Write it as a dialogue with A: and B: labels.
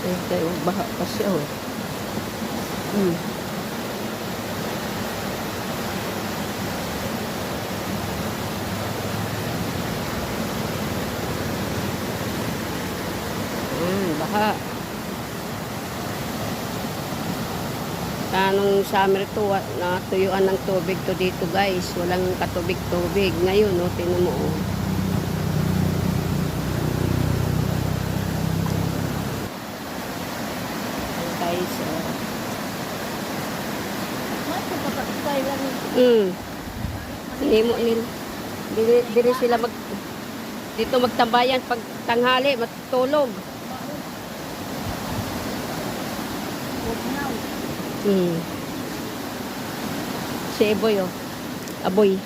A: Tayo, baha pa siya, oh. Hmm. Baha. Tanong summer to, natuyuan ng tubig to dito, guys. Walang katubig-tubig. Ngayon, no, tingnan mo, oh. Guys, oh. Hindi mo nila. Dili sila dito magtambayan pag tanghali, matutulog. Si Eboy, oh. Aboy.